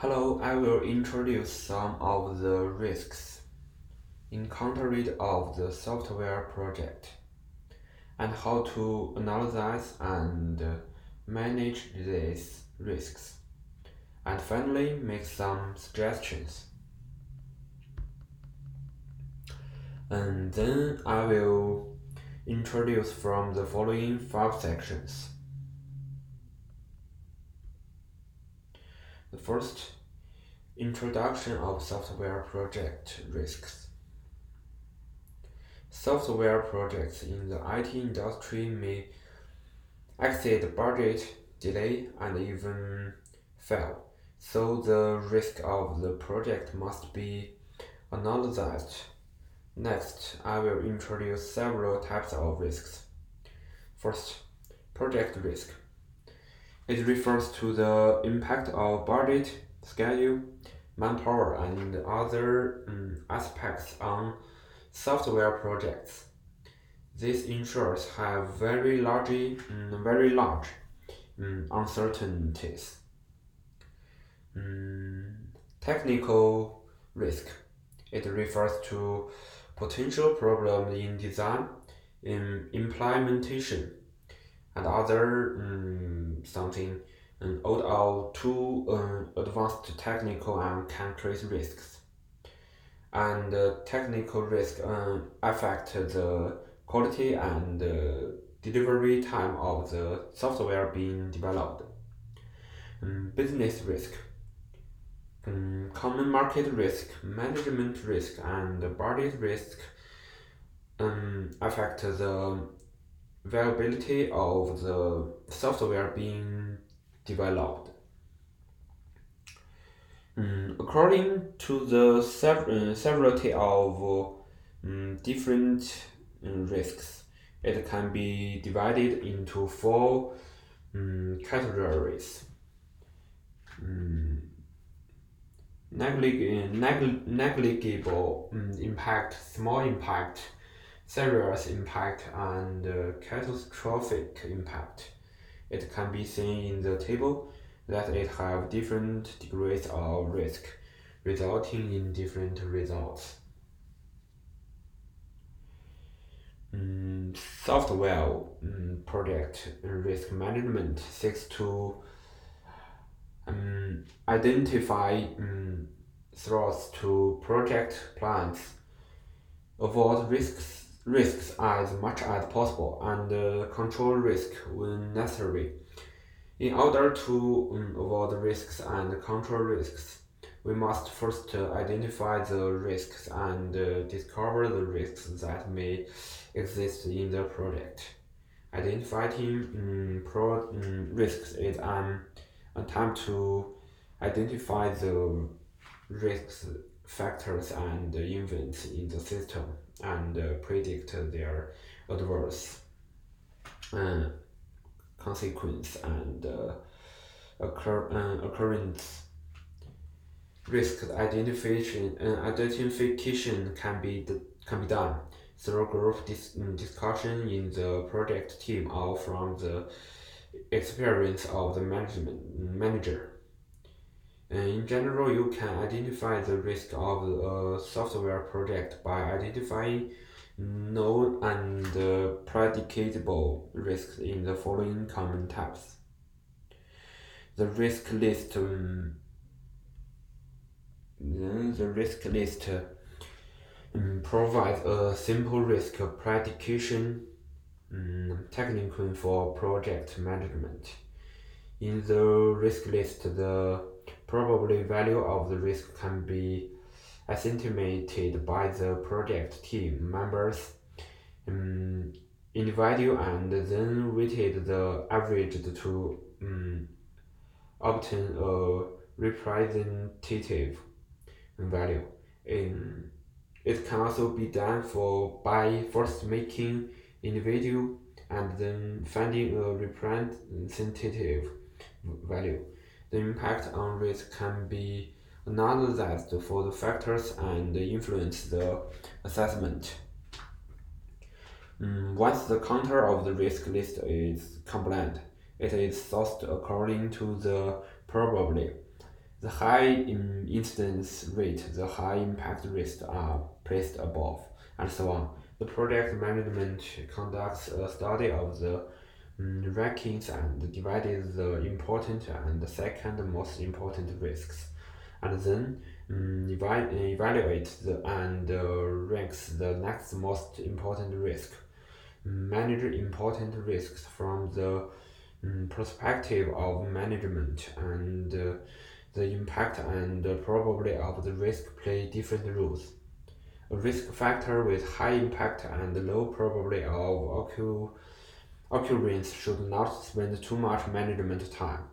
Hello, I will introduce some of the risks encountered of the software project and how to analyze and manage these risks, and finally make some suggestions. And then I will introduce from the following 5 sections. The first, introduction of software project risks. Software projects in the IT industry may exceed budget, delay, and even fail. So the risk of the project must be analyzed. Next, I will introduce several types of risks. First, project risk. It refers to the impact of budget, schedule, manpower, and other aspects on software projects. These insurers have very large uncertainties. Technical risk. It refers to potential problems in design, in implementation, and other something out of too advanced technical and can create risks. And technical risk affect the quality and delivery time of the software being developed. Business risk, common market risk, management risk, and budget risk affect the viability of the software being developed. According to the severity of different risks, it can be divided into four categories. Negligible impact, small impact, serious impact, and catastrophic impact. It can be seen in the table that it have different degrees of risk, resulting in different results. Software project risk management seeks to identify threats to project plans, avoid risks as much as possible, and control risk when necessary. In order to avoid risks and control risks, we must first identify the risks and discover the risks that may exist in the project. Identifying risks is an attempt to identify the risks factors and events in the system and predict their adverse consequence and occurrence. Risk identification can be done through group discussion in the project team or from the experience of the manager. In general, you can identify the risk of a software project by identifying known and predictable risks in the following common types. The risk list provides a simple risk prediction technique for project management. In the risk list, the probability value of the risk can be estimated by the project team members individual and then weighted the average to obtain a representative value. It can also be done by first making individual and then finding a representative value. The impact on risk can be analyzed for the factors and influence the assessment. Once the counter of the risk list is compliant, it is sourced according to the probability. The high incidence rate, the high impact risk are placed above, and so on. The project management conducts a study of the rankings and divided the important and the second most important risks, and then evaluate and ranks the next most important risk. Manage important risks from the perspective of management, and the impact and probability of the risk play different roles. A risk factor with high impact and low probability of occurrence should not spend too much management time,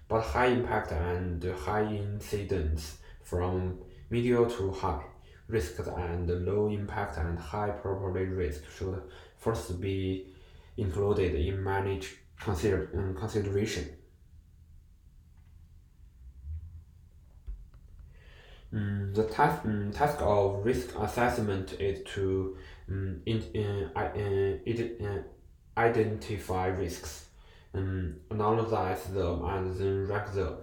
but high impact and high incidence from medium to high risk and low impact and high probability risk should first be included in managed consideration. The task of risk assessment is to identify risks, analyze them, and then rank them.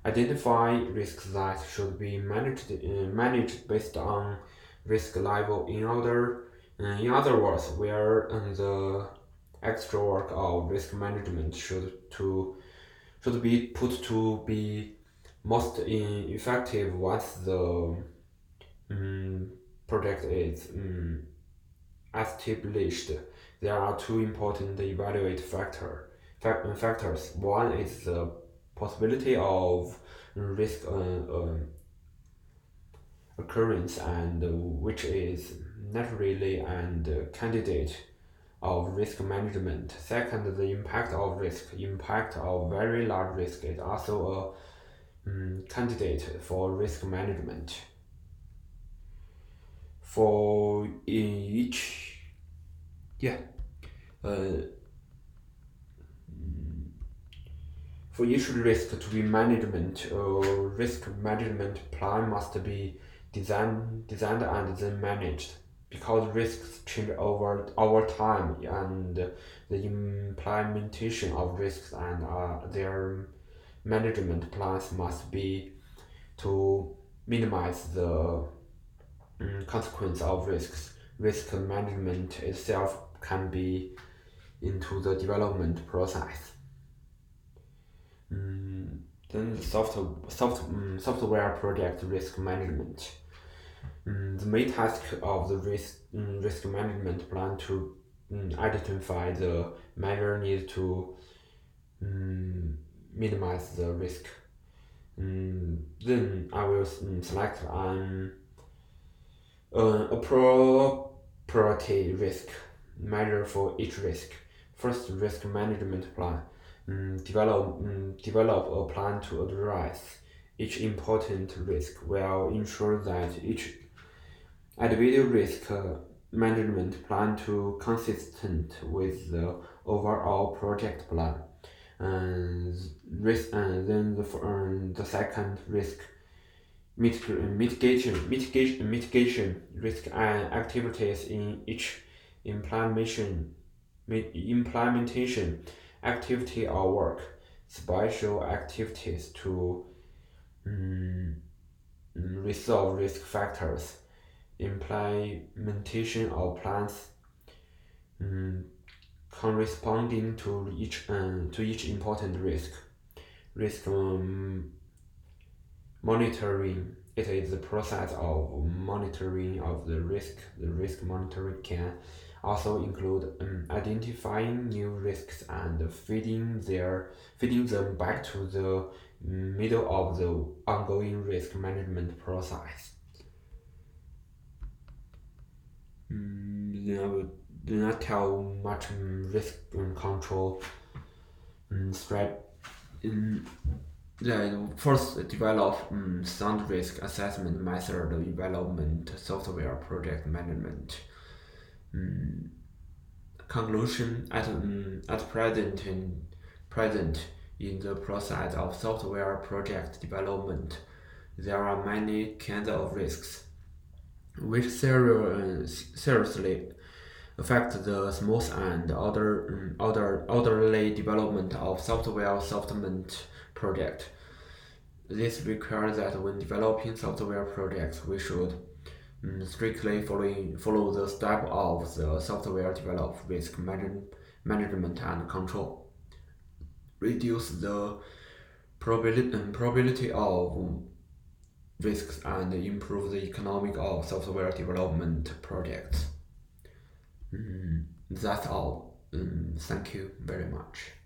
Identify risks that should be managed based on risk level. In other words, where the extra work of risk management should be put to be most effective once the project is established. There are two important factors. One is the possibility of risk occurrence, and which is naturally and candidate of risk management. Second, the impact of risk. Impact of very large risk is also a candidate for risk management. For each, yeah, uh, for each risk to be management, risk management plan must be designed and then managed, because risks change over time, and the implementation of risks and their management plans must be to minimize the consequence of risks. Risk management itself can be into the development process. Then the software project risk management. The main task of the risk management plan to identify the measure needed to minimize the risk. Then I will select an appropriate risk measure for each risk. First, risk management plan. Develop a plan to address each important risk while ensure that each individual risk management plan to consistent with the overall project plan. Then the second, risk mitigation risk activities in each implementation activity or work. Special activities to resolve risk factors. Implementation of plans corresponding to each important risk. Risk monitoring. It is the process of monitoring of the risk. The risk monitoring can also include identifying new risks and feeding them back to the middle of the ongoing risk management process. Then I will do not tell much risk control strat. Then first, develop sound risk assessment method development software project management. Conclusion: at present in the process of software project development, there are many kinds of risks which seriously affect the smooth and orderly development of software project. This requires that when developing software projects, we should strictly follow the step of the software develop risk management and control, reduce the probability of risks, and improve the economic of software development projects. That's all. Thank you very much.